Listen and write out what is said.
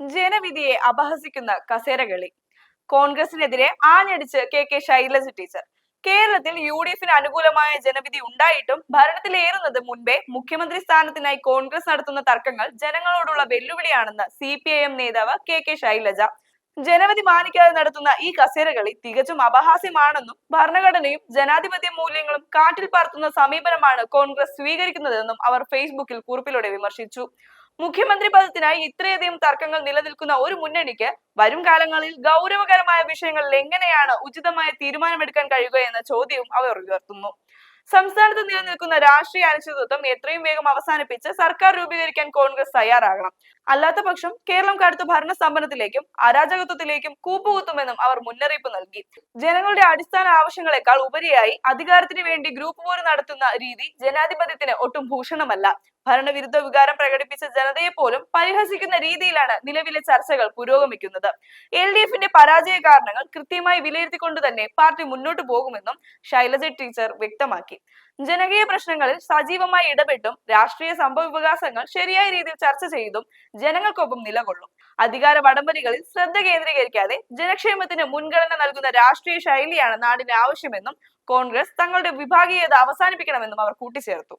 ജനവിധിയെ അപഹസിക്കുന്ന കസേരകളി. കോൺഗ്രസിനെതിരെ ആഞ്ഞടിച്ച് K Shailaja teacher. കേരളത്തിൽ യു.ഡി.എഫിന് അനുകൂലമായ ജനവിധി ഉണ്ടായിട്ടും ഭരണത്തിലേറുന്നത് മുൻപേ മുഖ്യമന്ത്രി സ്ഥാനത്തിനായി കോൺഗ്രസ് നടത്തുന്ന തർക്കങ്ങൾ ജനങ്ങളോടുള്ള വെല്ലുവിളിയാണെന്ന് CPIM നേതാവ് കെ ശൈലജ. ജനവിധി മാനിക്കാതെ നടത്തുന്ന ഈ കസേരകളി തികച്ചും അപഹാസ്യമാണെന്നും ഭരണഘടനയും ജനാധിപത്യ മൂല്യങ്ങളും കാറ്റിൽ പറത്തുന്ന സമീപനമാണ് കോൺഗ്രസ് സ്വീകരിക്കുന്നതെന്നും അവർ ഫേസ്ബുക്കിൽ കുറിപ്പിലൂടെ വിമർശിച്ചു. മുഖ്യമന്ത്രി പദത്തിനായി ഇത്രയധികം തർക്കങ്ങൾ നിലനിൽക്കുന്ന ഒരു മുന്നണിക്ക് വരും കാലങ്ങളിൽ ഗൗരവകരമായ വിഷയങ്ങളിൽ എങ്ങനെയാണ് ഉചിതമായ തീരുമാനമെടുക്കാൻ കഴിയുക എന്ന ചോദ്യവും അവർ ഉയർത്തുന്നു. സംസ്ഥാനത്ത് നിലനിൽക്കുന്ന രാഷ്ട്രീയ അനിശ്ചിതത്വം എത്രയും വേഗം അവസാനിപ്പിച്ച് സർക്കാർ രൂപീകരിക്കാൻ കോൺഗ്രസ് തയ്യാറാകണം. അല്ലാത്ത പക്ഷം കേരളം കടുത്ത ഭരണസ്തംഭനത്തിലേക്കും അരാജകത്വത്തിലേക്കും കൂപ്പുകുത്തുമെന്നും അവർ മുന്നറിയിപ്പ് നൽകി. ജനങ്ങളുടെ അടിസ്ഥാന ആവശ്യങ്ങളെക്കാൾ ഉപരിയായി അധികാരത്തിന് വേണ്ടി ഗ്രൂപ്പ് പോര് നടത്തുന്ന രീതി ജനാധിപത്യത്തിന് ഒട്ടും ഭൂഷണമല്ല. ഭരണവിരുദ്ധ വികാരം പ്രകടിപ്പിച്ച ജനതയെ പോലും പരിഹസിക്കുന്ന രീതിയിലാണ് നിലവിലെ ചർച്ചകൾ പുരോഗമിക്കുന്നത്. LDFന്റെ പരാജയ കാരണങ്ങൾ കൃത്യമായി വിലയിരുത്തിക്കൊണ്ട് തന്നെ പാർട്ടി മുന്നോട്ട് പോകുമെന്നും ശൈലജ ടീച്ചർ വ്യക്തമാക്കി. ജനകീയ പ്രശ്നങ്ങളിൽ സജീവമായി ഇടപെട്ടും രാഷ്ട്രീയ സംഭവ വികാസങ്ങൾ ശരിയായ രീതിയിൽ ചർച്ച ചെയ്തും ജനങ്ങൾക്കൊപ്പം നിലകൊള്ളും. അധികാര വടംവലികളിൽ ശ്രദ്ധ കേന്ദ്രീകരിക്കാതെ ജനക്ഷേമത്തിന് മുൻഗണന നൽകുന്ന രാഷ്ട്രീയ ശൈലിയാണ് നാടിന് ആവശ്യമെന്നും കോൺഗ്രസ് തങ്ങളുടെ വിഭാഗീയത അവസാനിപ്പിക്കണമെന്നും അവർ കൂട്ടിച്ചേർത്തു.